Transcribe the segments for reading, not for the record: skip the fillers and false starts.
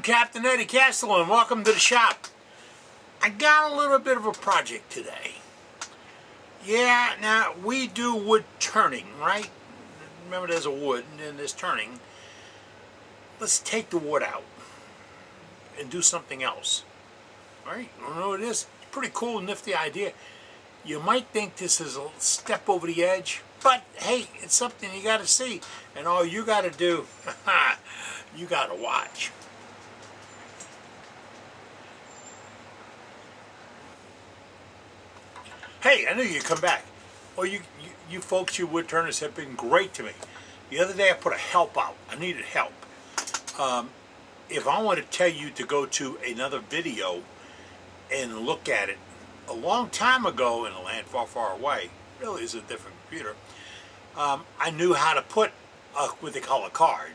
Captain Eddie Castle, and welcome to the shop. I got a little bit of a project today. Yeah, now we do wood turning, right? Remember, there's a wood and then there's turning. Let's take the wood out and do something else. All right, you know what it is? It's a pretty cool, nifty idea. You might think this is a step over the edge, but hey, it's something you got to see. And all you got to do, you got to watch. Hey, I knew you'd come back. Well, you folks, you wood turners, have been great to me. The other day I put a help out. I needed help. If I want to tell you to go to another video and look at it, a long time ago in a land far, far away, really is a different computer, I knew how to put what they call a card.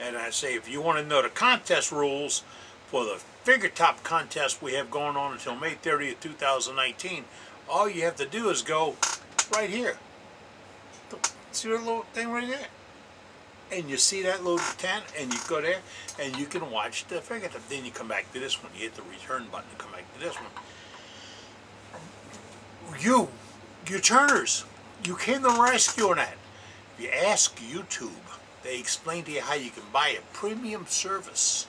And I say, if you want to know the contest rules for the figure top contest we have going on until May 30th, 2019, all you have to do is go right here. See that little thing right there? And you see that little tent, and you go there, and you can watch the figure top. Then you come back to this one. You hit the return button and come back to this one. You turners, you came to the rescue on that. If you ask YouTube, they explain to you how you can buy a premium service.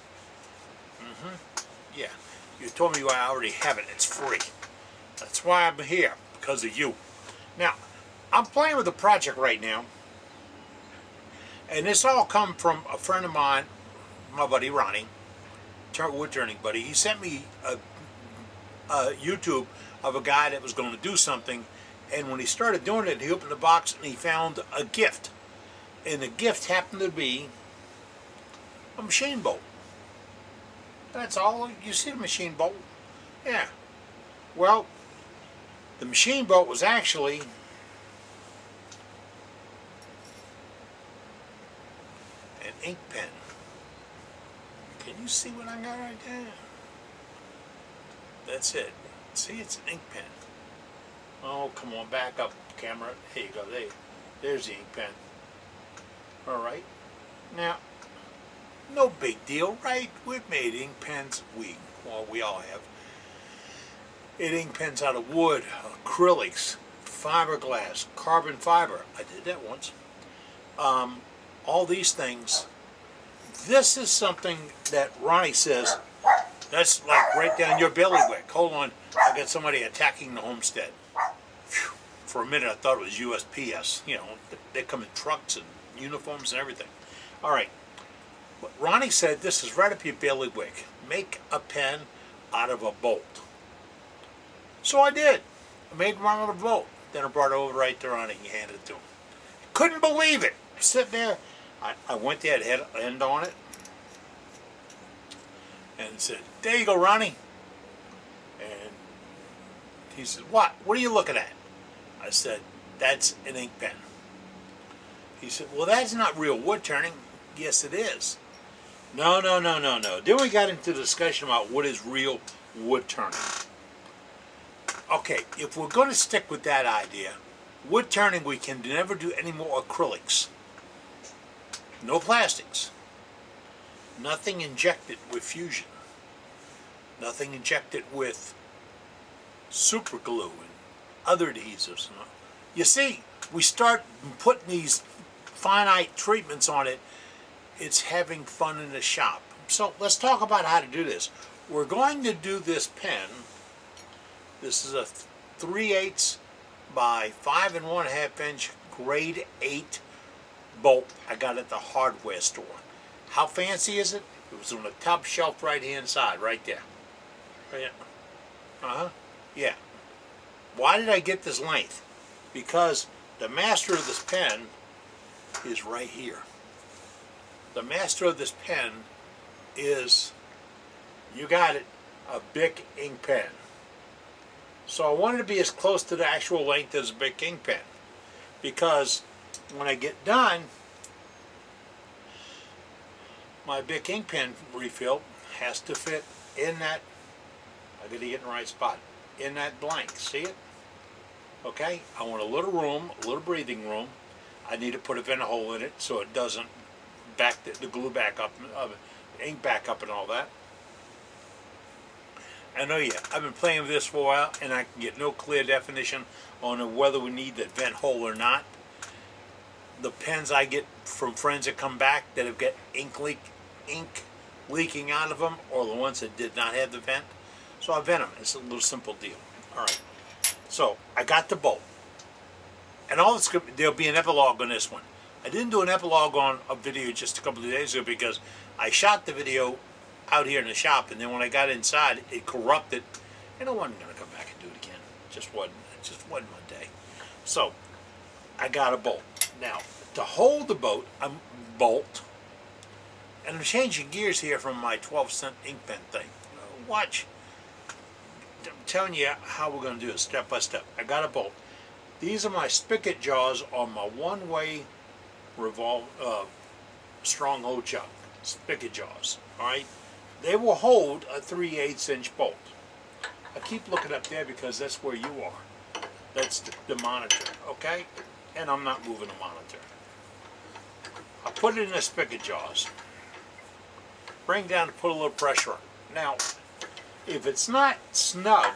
Yeah, you told me why I already have it. It's free. That's why I'm here, because of you. Now, I'm playing with a project right now, and this all come from a friend of mine, my buddy Ronnie, wood turning buddy. He sent me a YouTube of a guy that was going to do something, and when he started doing it, he opened the box and he found a gift, and the gift happened to be a machine bolt. That's all. You see the machine bolt? Yeah. Well, the machine bolt was actually an ink pen. Can you see what I got right there? That's it. See, it's an ink pen. Oh, come on, back up, camera. There you go. There's the ink pen. All right. Now, no big deal, right? We've made ink pens. We all have. It ink pens out of wood, acrylics, fiberglass, carbon fiber. I did that once. All these things. This is something that Ronnie says, that's like right down your bailiwick. Hold on, I got somebody attacking the homestead. Whew. For a minute I thought it was USPS. You know, they come in trucks and uniforms and everything. All right. But Ronnie said, this is right up your bailiwick. Make a pen out of a bolt. So I did. I made one out of a bolt. Then I brought it over right to Ronnie and handed it to him. Couldn't believe it. Sitting there. I went there, it had an end on it, and said, there you go, Ronnie. And he said, what? What are you looking at? I said, that's an ink pen. He said, well, that's not real wood turning. Yes, it is. No. Then we got into the discussion about what is real wood turning. Okay, if we're going to stick with that idea, wood turning, we can never do any more acrylics. No plastics. Nothing injected with fusion. Nothing injected with super glue and other adhesives. You see, we start putting these finite treatments on it. It's having fun in the shop. So let's talk about how to do this. We're going to do this pen. This is a 3/8 by 5 1/2 inch grade 8 bolt I got at the hardware store. How fancy is it? It was on the top shelf right hand side, right there. Yeah. Why did I get this length? Because the master of this pen is right here. The master of this pen is, you got it, a Bic ink pen. So I wanted to be as close to the actual length as a Bic ink pen, because when I get done, my Bic ink pen refill has to fit in that, I gotta get in the right spot, in that blank, see it? Okay, I want a little room, a little breathing room. I need to put a vent hole in it so it doesn't back the glue back up of it. ink back up and all that. I know I've been playing with this for a while, and I can get no clear definition on whether we need the vent hole or not. The pens I get from friends that come back that have got ink leaking out of them, or the ones that did not have the vent. So I vent them. It's a little simple deal. All right. So I got the bolt, and there'll be an epilogue on this one. I didn't do an epilogue on a video just a couple of days ago because I shot the video out here in the shop, and then when I got inside, it corrupted, and I wasn't going to come back and do it again. It just wasn't my day. So I got a bolt. Now, to hold the bolt, and I'm changing gears here from my 12-cent ink pen thing. Watch. I'm telling you how we're going to do it step by step. I got a bolt. These are my spigot jaws on my one-way stronghold chuck. Spigot jaws. All right? They will hold a 3/8 inch bolt. I keep looking up there because that's where you are. That's the monitor, okay? And I'm not moving the monitor. I put it in the spigot jaws. Bring down to put a little pressure on. Now, if it's not snug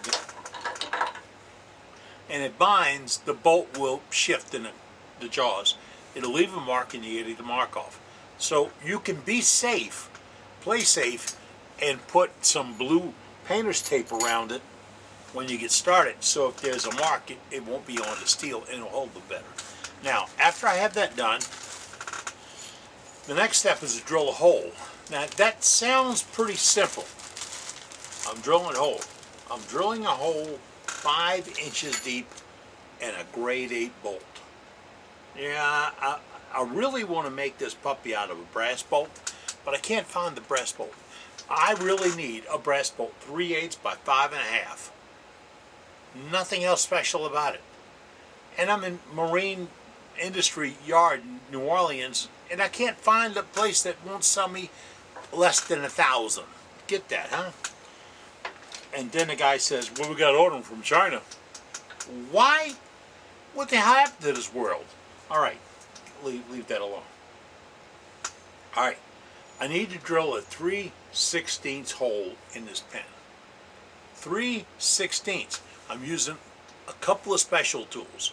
and it binds, the bolt will shift in the jaws. It'll leave a mark and you get the mark off. So you can be safe, play safe, and put some blue painter's tape around it when you get started. So if there's a mark, it won't be on the steel and it'll hold it better. Now, after I have that done, the next step is to drill a hole. Now, that sounds pretty simple. I'm drilling a hole. I'm drilling a hole 5 inches deep and a grade 8 bolt. Yeah, I really want to make this puppy out of a brass bolt, but I can't find the brass bolt. I really need a brass bolt, 3/8 by 5.5. Nothing else special about it. And I'm in Marine Industry Yard in New Orleans, and I can't find a place that won't sell me less than 1,000. Get that, huh? And then the guy says, well, we got to order them from China. Why? What the hell happened to this world? All right, leave that alone. All right, I need to drill a 3/16 hole in this pen. 3/16. I'm using a couple of special tools,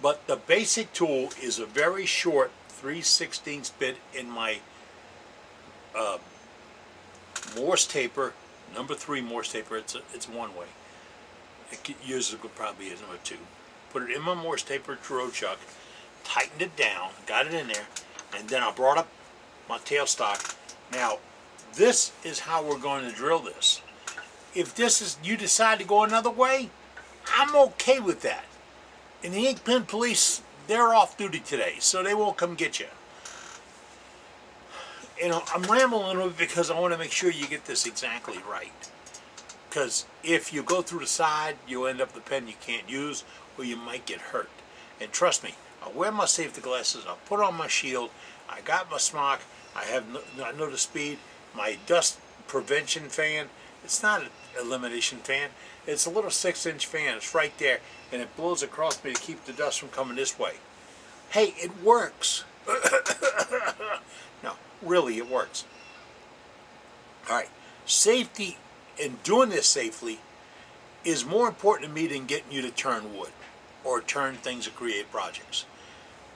but the basic tool is a very short 3/16 bit in my Morse taper, number 3 Morse taper. It's one way. Yours could probably be a number 2. Put it in my Morse taper drill chuck, tightened it down, got it in there, and then I brought up my tailstock. Now, this is how we're going to drill this. If you decide to go another way, I'm okay with that. And the ink pen police, they're off duty today, so they won't come get you. You know, I'm rambling a little bit because I want to make sure you get this exactly right. Because if you go through the side, you'll end up with a pen you can't use, or you might get hurt. And trust me, I wear my safety glasses, I put on my shield, I got my smock, I know the speed, my dust prevention fan. It's not an elimination fan, it's a little 6-inch fan. It's right there, and it blows across me to keep the dust from coming this way. Hey, it works. No, really, it works. All right, safety and doing this safely is more important to me than getting you to turn wood or turn things or create projects.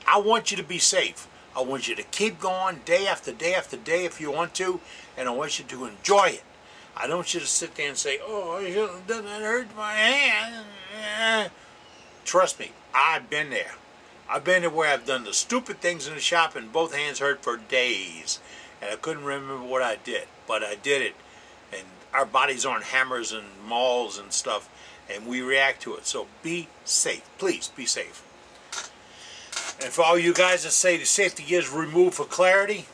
I want you to be safe. I want you to keep going day after day after day if you want to, and I want you to enjoy it. I don't want you to sit there and say, oh, it hurt my hand. Trust me, I've been there. I've been there where I've done the stupid things in the shop and both hands hurt for days. And I couldn't remember what I did, but I did it. And our bodies aren't hammers and mauls and stuff, and we react to it. So be safe. Please be safe. And for all you guys that say the safety gear is removed for clarity,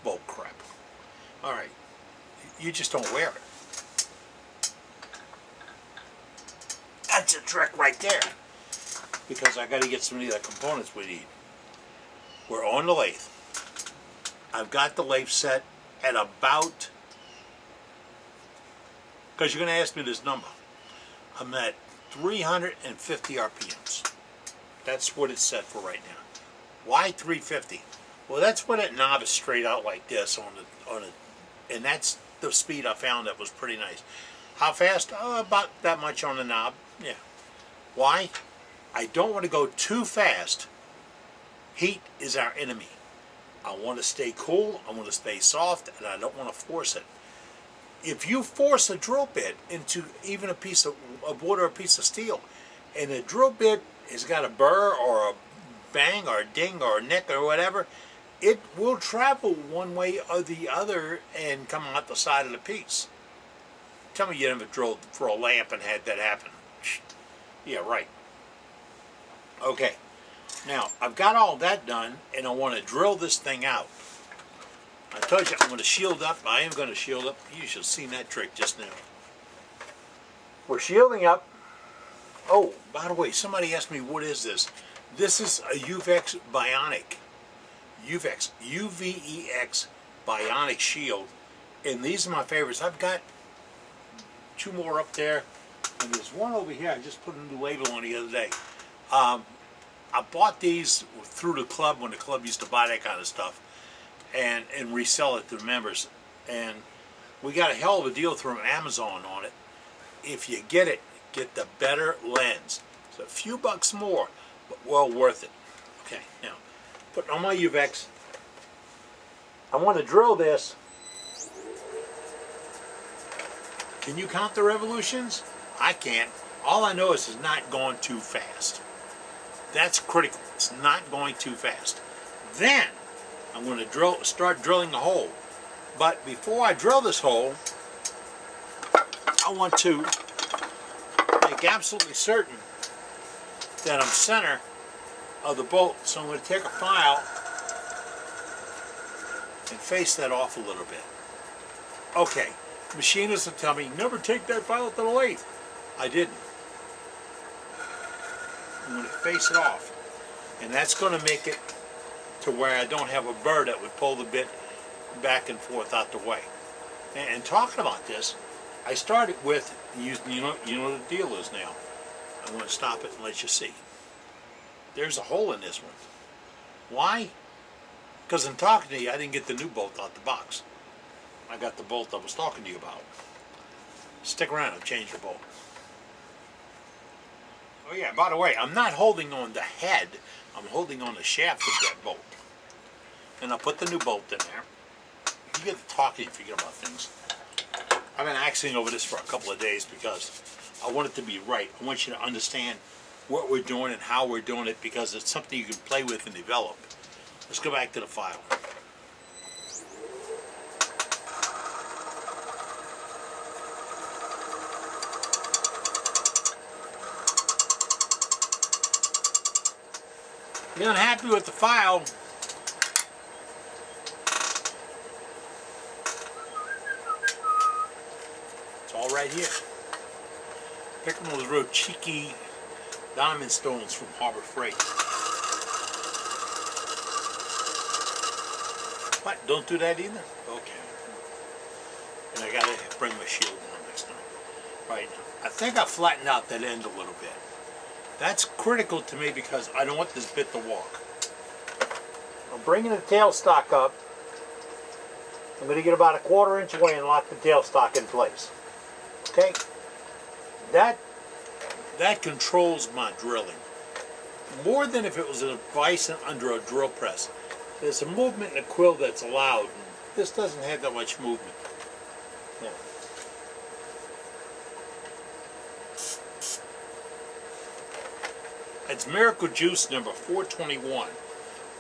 bull crap. All right. You just don't wear it. That's a trick right there. Because I got to get some of the other components we need. We're on the lathe. I've got the lathe set at about, because you're going to ask me this number, I'm at 350 RPMs. That's what it's set for right now. Why 350? Well, that's when that knob is straight out like this on it, and that's the speed I found that was pretty nice. How fast? About that much on the knob. Yeah. Why? I don't want to go too fast. Heat is our enemy. I want to stay cool, I want to stay soft, and I don't want to force it. If you force a drill bit into even a piece of wood or a piece of steel, and the drill bit has got a burr or a bang or a ding or a nick or whatever, it will travel one way or the other and come out the side of the piece. Tell me you never drilled for a lamp and had that happen. Yeah, right. Okay, now I've got all that done, and I want to drill this thing out. I told you I'm going to shield up. I am going to shield up. You should have seen that trick just now. We're shielding up. Oh, by the way, somebody asked me, what is this? This is a UVEX Bionic. UVEX, U-V-E-X Bionic shield. And these are my favorites. I've got 2 more up there. And there's one over here. I just put a new label on the other day. I bought these through the club when the club used to buy that kind of stuff and resell it to the members. And we got a hell of a deal through Amazon on it. If you get it, get the better lens. It's a few bucks more, but well worth it. Okay, now, putting on my UVEX. I want to drill this. Can you count the revolutions? I can't. All I know is it's not going too fast. That's critical. It's not going too fast. Then I'm going to start drilling a hole. But before I drill this hole, I want to make absolutely certain that I'm center of the bolt. So I'm going to take a file and face that off a little bit. Okay, machinists will tell me, never take that file to the lathe. I didn't. I'm going to face it off. And that's going to make it to where I don't have a burr that would pull the bit back and forth out the way. And talking about this, I started with, you know what the deal is now. I'm going to stop it and let you see. There's a hole in this one. Why? Because in talking to you, I didn't get the new bolt out the box. I got the bolt I was talking to you about. Stick around, I'll change the bolt. Oh yeah, by the way, I'm not holding on the head, I'm holding on the shaft of that bolt. And I'll put the new bolt in there. You get to talking and forget about things. I've been axing over this for a couple of days because I want it to be right. I want you to understand what we're doing and how we're doing it, because it's something you can play with and develop. Let's go back to the file. If you're unhappy with the file, it's all right here. Pick one of those real cheeky diamond stones from Harbor Freight. What? Don't do that either? Okay. And I gotta bring my shield on next time. Right. I think I flattened out that end a little bit. That's critical to me because I don't want this bit to walk. I'm bringing the tailstock up. I'm going to get about a 1/4 inch away and lock the tailstock in place. Okay? That controls my drilling. More than if it was a vise under a drill press. There's a movement in a quill that's allowed, and this doesn't have that much movement. Yeah. It's Miracle Juice number 421,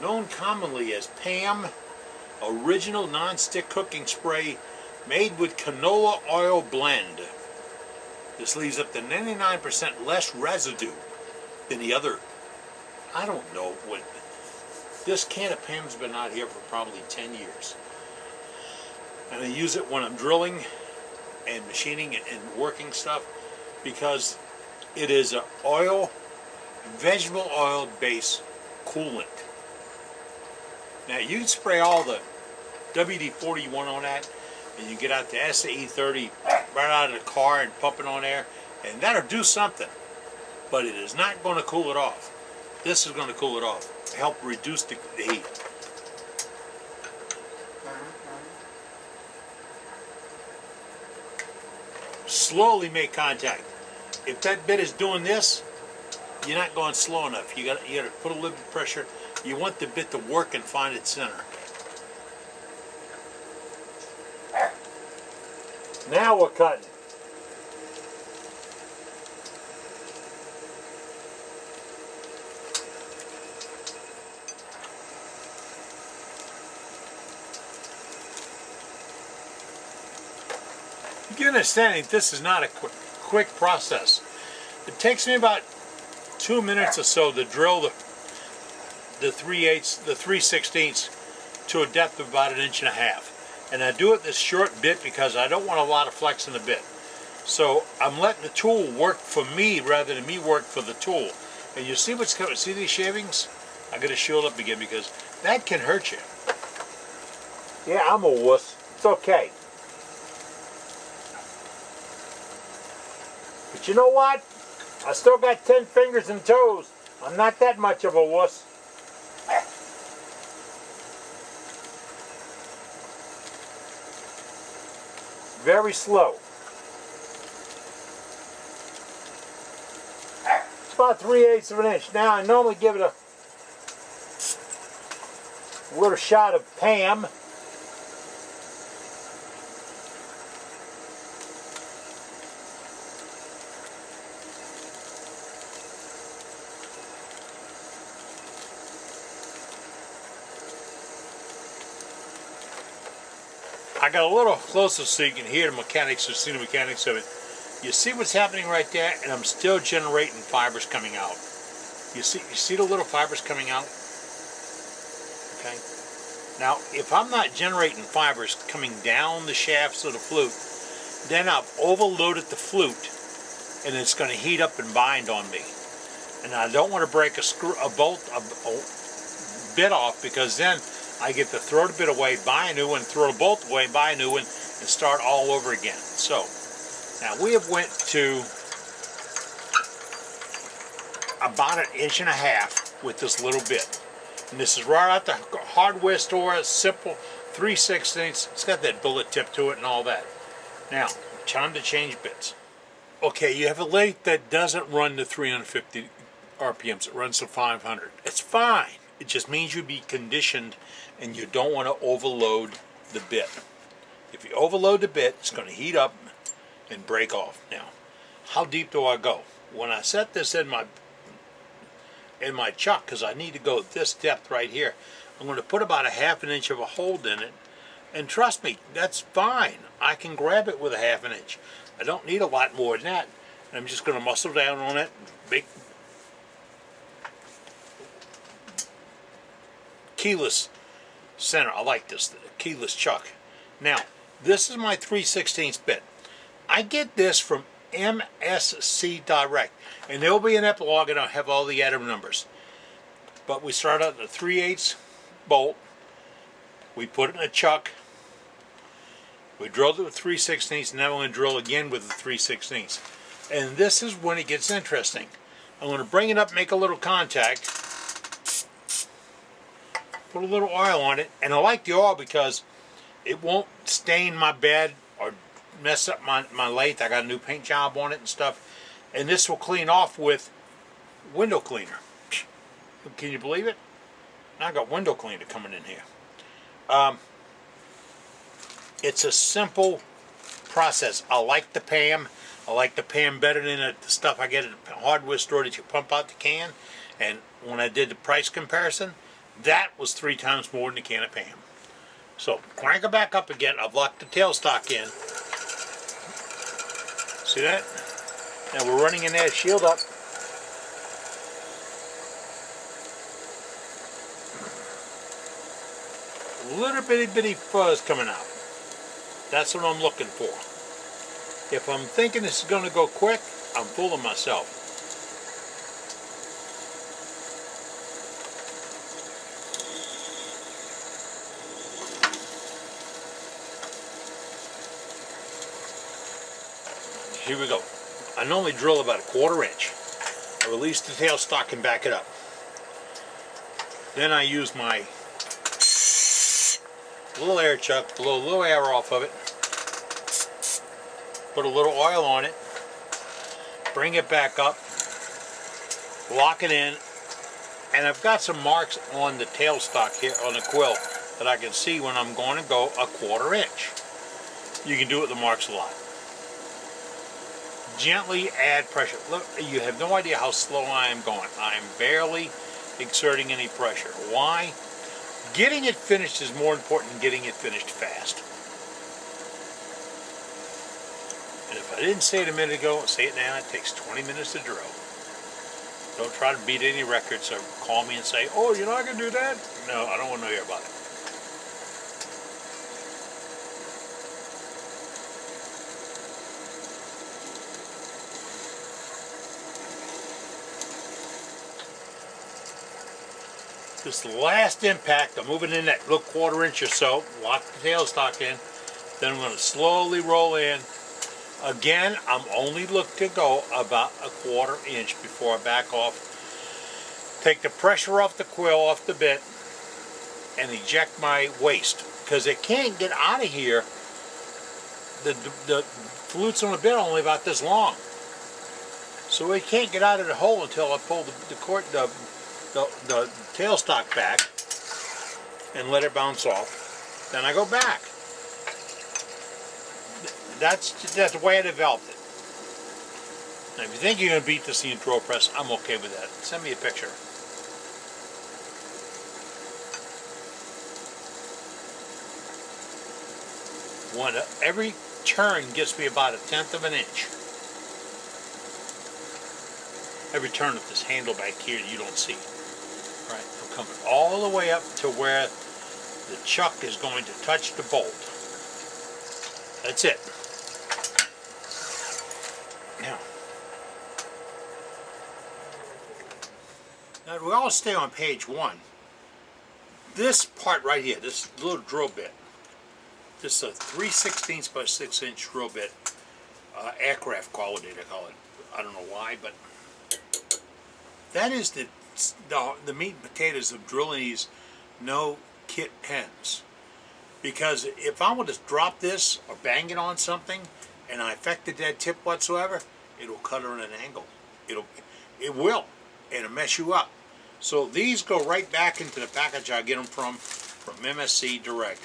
known commonly as PAM, Original Non-Stick Cooking Spray, made with canola oil blend. This leaves up to 99% less residue than the other. I don't know what. This can of PAM's been out here for probably 10 years. And I use it when I'm drilling and machining and working stuff because it is an vegetable oil based coolant. Now you can spray all the WD-40 you want on that, and you get out the SAE30 right out of the car and pump it on there, and that'll do something, but it is not going to cool it off. This is going to cool it off, help reduce the heat. slowly make contact. If that bit is doing this, you're not going slow enough. You got to put a little bit of pressure. You want the bit to work and find its center. Now we're cutting. You can understand this is not a quick process. It takes me about 2 minutes or so to drill the 3/16 to a depth of about 1.5 inches. And I do it this short bit because I don't want a lot of flex in the bit. So I'm letting the tool work for me rather than me work for the tool. And you see what's coming? See these shavings? I got to shield up again because that can hurt you. Yeah, I'm a wuss. It's okay. But you know what? I still got 10 fingers and toes. I'm not that much of a wuss. Very slow. It's about 3/8 of an inch. Now I normally give it a little shot of Pam. I got a little closer so you can hear the mechanics or see the mechanics of it. You see what's happening right there, and I'm still generating fibers coming out. You see the little fibers coming out? Okay. Now, if I'm not generating fibers coming down the shafts of the flute, then I've overloaded the flute, and it's going to heat up and bind on me. And I don't want to break a bit off, because then I get to throw the bit away, buy a new one, throw the bolt away, buy a new one, and start all over again. So, now we have went to about 1.5 inches with this little bit. And this is right out the hardware store, simple 3/16. It's got that bullet tip to it and all that. Now, time to change bits. Okay, you have a lathe that doesn't run to 350 RPMs. It runs to 500. It's fine. It just means you be conditioned and you don't want to overload the bit. If you overload the bit, it's going to heat up and break off. Now, how deep do I go? When I set this in my chuck, because I need to go this depth right here, I'm going to put about 1/2 inch of a hold in it. And trust me, that's fine. I can grab it with 1/2 inch. I don't need a lot more than that. I'm just going to muscle down on it. Big keyless center. I like this keyless chuck. Now, this is my 3/16 bit. I get this from MSC Direct, and there'll be an epilogue, and I'll have all the item numbers. But we start out at a 3/8 bolt. We put it in a chuck. We drilled it with 3/16, and now we're going to drill again with the 3/16. And this is when it gets interesting. I'm going to bring it up, make a little contact, put a little oil on it, and I like the oil because it won't stain my bed or mess up my lathe. I got a new paint job on it and stuff, and this will clean off with window cleaner. Can you believe it? Now I got window cleaner coming in here. It's a simple process. I like the Pam. I like the Pam better than the stuff I get at the hardware store that you pump out the can. And when I did the price comparison, that was 3 times more than a can of Pam. So crank it back up again. I've locked the tailstock in. See that? Now we're running in there, shield up. A little bitty fuzz coming out. That's what I'm looking for. If I'm thinking this is going to go quick, I'm fooling myself. Here we go. I normally drill about 1/4 inch. I release the tailstock and back it up. Then I use my little air chuck, blow a little air off of it. put a little oil on it, bring it back up, lock it in, and I've got some marks on the tailstock here on the quill that I can see when I'm going to go 1/4 inch. You can do it with the marks a lot. Gently add pressure. Look, you have no idea how slow I am going. I'm barely exerting any pressure. Why? Getting it finished is more important than getting it finished fast. And if I didn't say it a minute ago, I'll say it now. It takes 20 minutes to drill. Don't try to beat any records or call me and say, oh, you're not going to do that? No, I don't want to hear about it. This last impact, I'm moving in that little 1/4 inch or so, lock the tailstock in, then I'm going to slowly roll in. Again, I'm only looking to go about 1/4 inch before I back off. Take the pressure off the quill, off the bit, and eject my waste, because it can't get out of here. The flutes on the bit are only about this long, so it can't get out of the hole until I pull the tailstock back and let it bounce off. Then I go back. That's the way I developed it. Now, if you think you're going to beat this in your drill press, I'm okay with that. Send me a picture. Every turn gets me about 1/10 of an inch. Every turn of this handle back here you don't see. Right, I'm coming all the way up to where the chuck is going to touch the bolt. That's it. Now we all stay on page 1. This part right here, this little drill bit, this is a 3/16 by 6 inch drill bit, aircraft quality they call it. I don't know why, but that is the meat and potatoes of drilling these no kit pens. Because if I were to drop this or bang it on something and I affect the dead tip whatsoever, it'll cut her at an angle. It will. It'll mess you up. So these go right back into the package I get them from MSC Direct.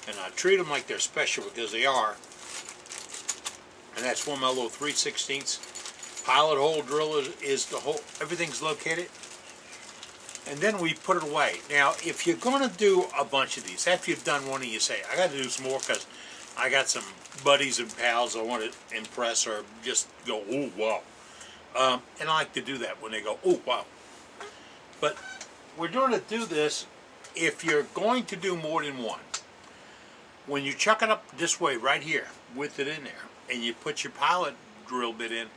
And I treat them like they're special because they are. And that's where my little 3/16 pilot hole drill is the whole, everything's located. And then we put it away. Now, if you're going to do a bunch of these, after you've done one and you say, I got to do some more because I got some buddies and pals I want to impress or just go, ooh, wow. And I like to do that when they go, ooh, wow. But we're going to do this if you're going to do more than one. When you chuck it up this way, right here, with it in there, and you put your pilot drill bit in,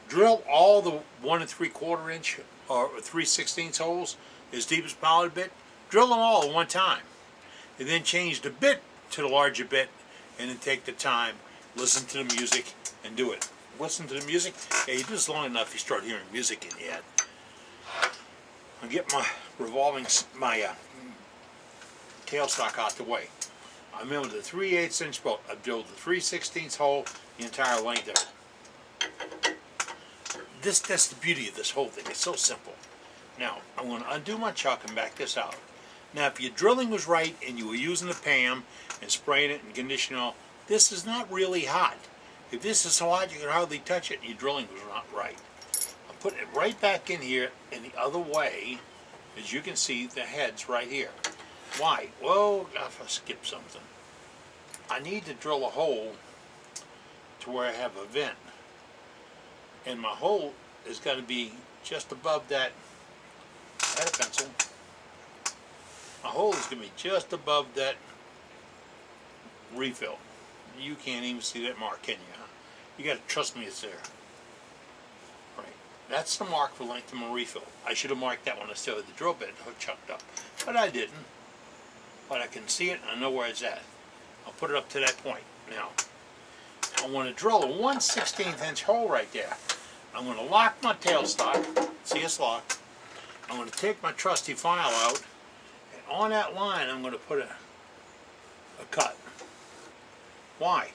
drill all the 1 3/4 inch or 3/16 holes as deep as pilot bit. Drill them all at one time, and then change the bit to the larger bit, and then take the time, listen to the music, and do it. Listen to the music. Yeah, you do this long enough, you start hearing music in your head. I'll get my tailstock out the way. I remember the 3/8 inch bolt. I drilled the 3/16 hole the entire length of it. That's the beauty of this whole thing. It's so simple. Now, I'm going to undo my chuck and back this out. Now, if your drilling was right and you were using the PAM and spraying it and conditioning all, this is not really hot. If this is so hot you can hardly touch it and your drilling was not right. I'm putting it right back in here in the other way. As you can see, the head's right here. Why? Well, if I skip something. I need to drill a hole to where I have a vent. And my hole is going to be just above that. I had a pencil. My hole is going to be just above that refill. You can't even see that mark, can you? Huh? You got to trust me, it's there. Right. That's the mark for length of my refill. I should have marked that one instead of the drill bit chucked up, but I didn't. But I can see it and I know where it's at. I'll put it up to that point. Now, I want to drill a 1/16 inch hole right there. I'm going to lock my tailstock. See, it's locked. I'm going to take my trusty file out, and on that line I'm going to put a cut. Why?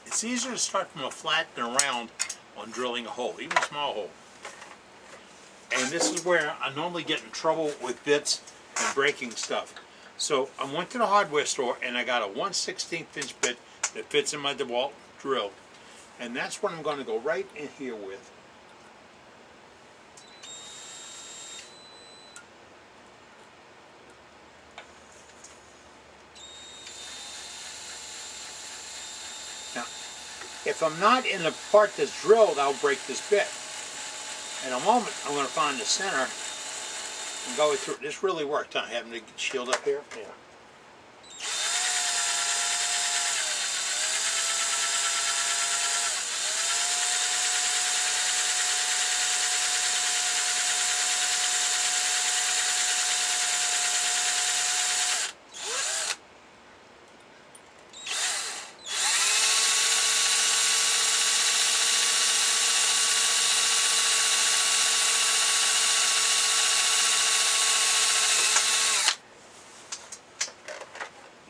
It's easier to start from a flat than a round on drilling a hole, even a small hole. And this is where I normally get in trouble with bits and breaking stuff. So I went to the hardware store and I got a 1/16 inch bit that fits in my DeWalt drill. And that's what I'm going to go right in here with. Now, if I'm not in the part that's drilled, I'll break this bit. In a moment, I'm going to find the center and go through. This really worked, huh? Having the shield up here. Yeah.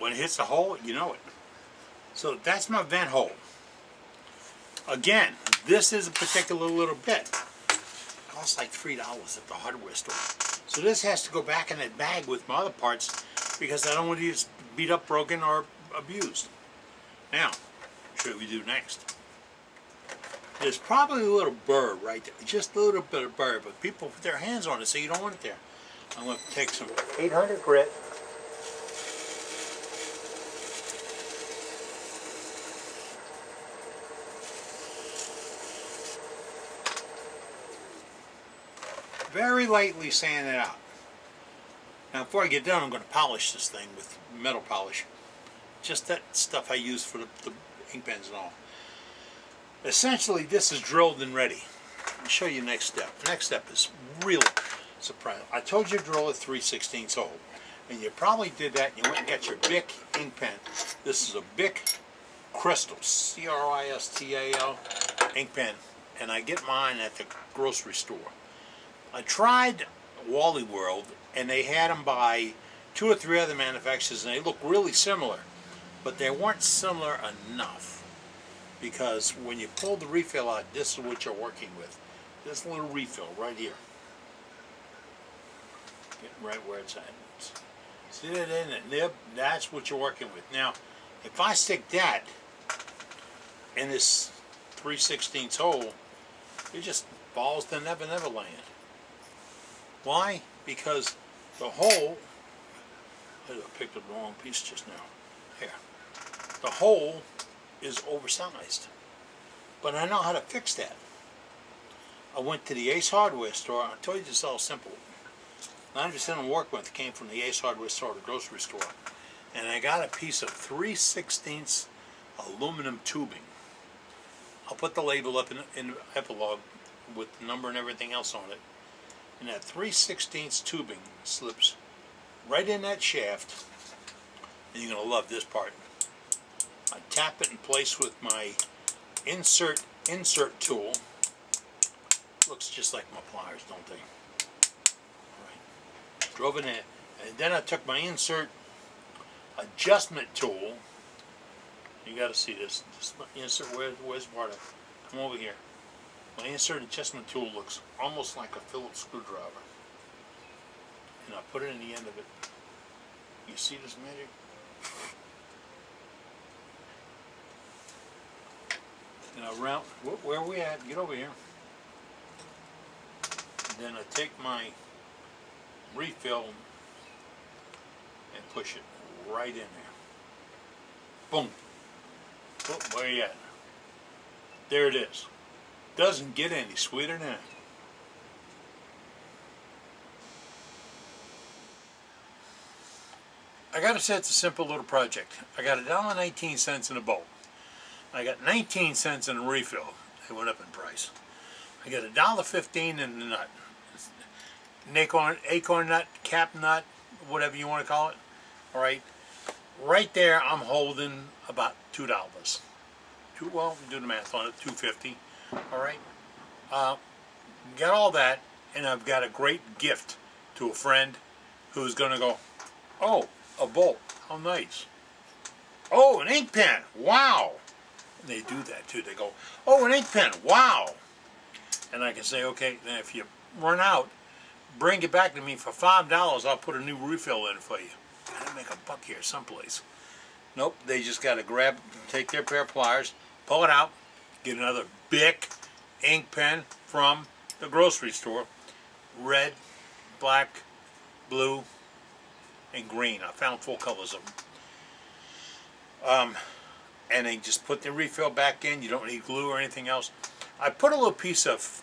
When it hits the hole, you know it. So that's my vent hole. Again, this is a particular little bit. It costs like $3 at the hardware store. So this has to go back in that bag with my other parts because I don't want to use beat up, broken, or abused. Now, what should we do next? There's probably a little burr right there. Just a little bit of burr, but people put their hands on it so you don't want it there. I'm going to take some 800 grit. Very lightly sand it out. Now before I get done, I'm going to polish this thing with metal polish. Just that stuff I use for the ink pens and all. Essentially this is drilled and ready. I'll show you next step. Next step is really surprising. I told you to drill a 3/16 hole. And you probably did that and you went and got your Bic ink pen. This is a Bic Crystal, C-R-I-S-T-A-L ink pen. And I get mine at the grocery store. I tried Wally World, and they had them by 2 or 3 other manufacturers, and they look really similar, but they weren't similar enough, because when you pull the refill out, this is what you're working with. This little refill right here. Getting right where it's at. See that in the nib? That's what you're working with. Now, if I stick that in this 3/16 hole, it just falls to Never Never Land. Why? Because the hole, I picked up the wrong piece just now. Here. The hole is oversized. But I know how to fix that. I went to the Ace Hardware store. I told you it's all simple. 90% of the work with came from the Ace Hardware store, the grocery store. And I got a piece of 3/16 aluminum tubing. I'll put the label up in the Epilogue with the number and everything else on it. And that 3/16 tubing slips right in that shaft, and you're going to love this part. I tap it in place with my insert tool. Looks just like my pliers, don't they? All right. Drove it in, and then I took my insert adjustment tool. You got to see this. This insert. Where's part of it? Come over here. My insert adjustment tool looks almost like a Phillips screwdriver. And I put it in the end of it. You see this magic? And I round, where are we at? Get over here. And then I take my refill and push it right in there. Boom. Oh, where are you at? There it is. Doesn't get any sweeter than that. I gotta say it's a simple little project. I got $1.19 in a bolt. I got 19 cents in a refill. They went up in price. I got $1.15 in the nut. An acorn nut, cap nut, whatever you want to call it. All right. Right there, I'm holding about $2. Well, do the math on it. $2.50. All right, got all that, and I've got a great gift to a friend who's going to go, oh, a bolt, how nice. Oh, an ink pen, wow. And they do that too. They go, oh, an ink pen, wow. And I can say, okay, then if you run out, bring it back to me for $5. I'll put a new refill in for you. Gotta make a buck here someplace. Nope, they just gotta take their pair of pliers, pull it out, get another Bic ink pen from the grocery store. Red, black, blue, and green. I found 4 colors of them. And they just put the refill back in. You don't need glue or anything else. I put a little piece of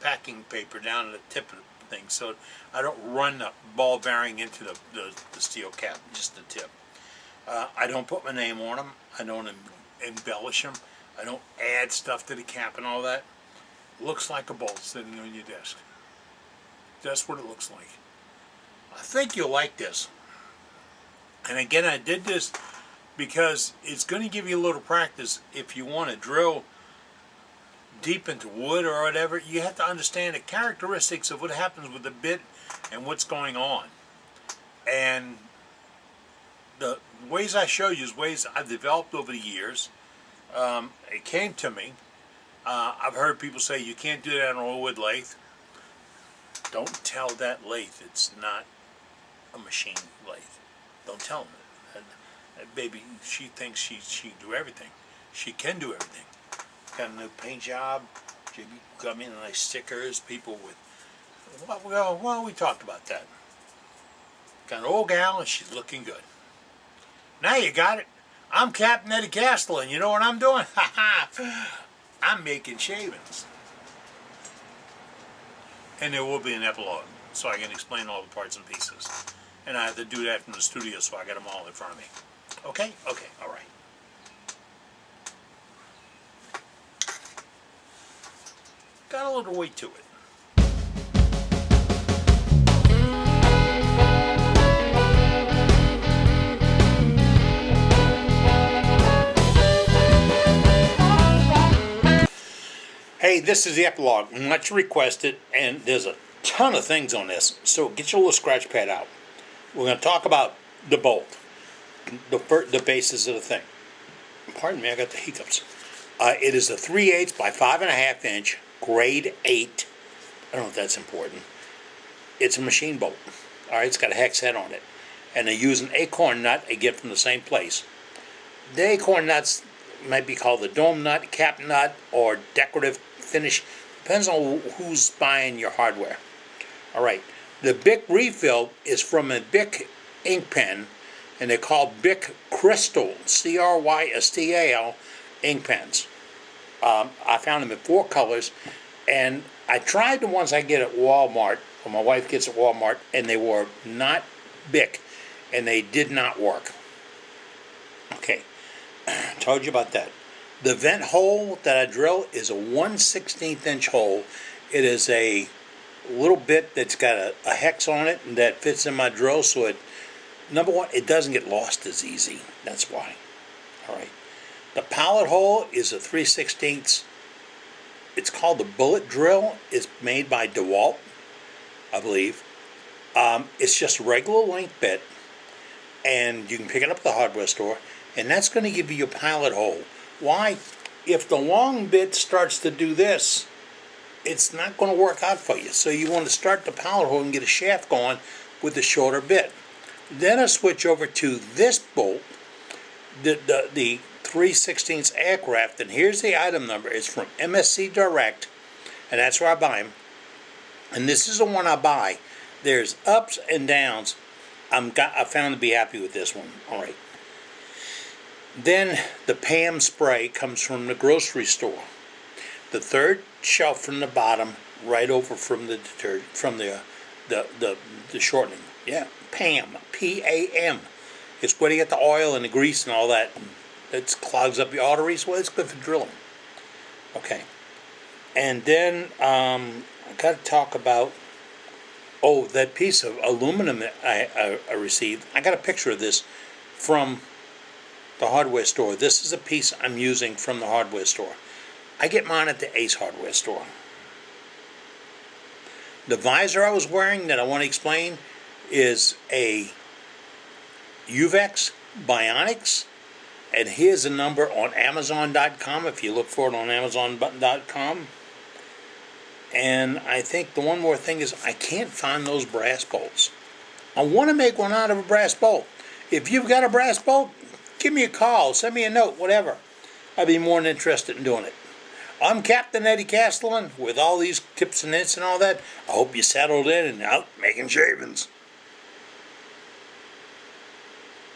packing paper down at the tip of the thing so I don't run the ball bearing into the steel cap, just the tip. I don't put my name on them. I don't embellish them. I don't add stuff to the cap and all that. Looks like a bolt sitting on your desk. That's what it looks like. I think you'll like this. And again, I did this because it's going to give you a little practice. If you want to drill deep into wood or whatever, you have to understand the characteristics of what happens with the bit and what's going on. And the ways I show you is ways I've developed over the years. It came to me. I've heard people say you can't do that on a wood lathe. Don't tell that lathe it's not a machine lathe. Don't tell them that baby, she thinks she can do everything. She can do everything. Got a new paint job. She got me nice stickers. People with, well, we talked about that. Got an old gal and she's looking good. Now you got it. I'm Captain Eddie Castle, and you know what I'm doing? I'm making shavings. And there will be an epilogue, so I can explain all the parts and pieces. And I have to do that from the studio, so I got them all in front of me. Okay? Okay, all right. Got a little weight to it. Hey, this is the epilogue, much requested, and there's a ton of things on this, so get your little scratch pad out. We're going to talk about the bolt, the basis of the thing. Pardon me, I got the hiccups. It is a 3/8 by 5.5 inch, grade 8. I don't know if that's important. It's a machine bolt. All right, it's got a hex head on it. And they use an acorn nut they get from the same place. The acorn nuts might be called the dome nut, cap nut, or decorative finish. Depends on who's buying your hardware. All right, the Bic refill is from a Bic ink pen, and they're called Bic Crystal, Crystal ink pens. I found them in 4 colors, and I tried the ones I get at Walmart, or my wife gets at Walmart, and they were not Bic, and they did not work. Okay, told you about that. The vent hole that I drill is a 1/16 inch hole. It is a little bit that's got a hex on it that fits in my drill, so it, number one, it doesn't get lost as easy. That's why. All right. The pallet hole is a 3/16. It's called the bullet drill. It's made by DeWalt, I believe. It's just a regular length bit, and you can pick it up at the hardware store, and that's going to give you your pallet hole. Why? If the long bit starts to do this, it's not going to work out for you. So you want to start the pallet hole and get a shaft going with the shorter bit. Then I switch over to this bolt, the 3/16 aircraft, and here's the item number. It's from MSC Direct, and that's where I buy them. And this is the one I buy. There's ups and downs. I found to be happy with this one. All right. Then the Pam spray comes from the grocery store. The third shelf from the bottom, right over from the detergent, from the shortening. Yeah, Pam, P-A-M. It's where you get the oil and the grease and all that. It clogs up your arteries. Well, it's good for drilling. Okay. And then I got to talk about, that piece of aluminum that I received. I got a picture of this from the hardware store. This is a piece I'm using from the hardware store. I get mine at the Ace hardware store. The visor I was wearing that I want to explain is a Uvex Bionics And here's a number on Amazon.com if you look for it on Amazon.com. And I think the one more thing is I can't find those brass bolts. I want to make one out of a brass bolt. If you've got a brass bolt, give me a call, send me a note, whatever. I'd be more than interested in doing it. I'm Captain Eddie Castellan with all these tips and hints and all that. I hope you settled in and out making shavings.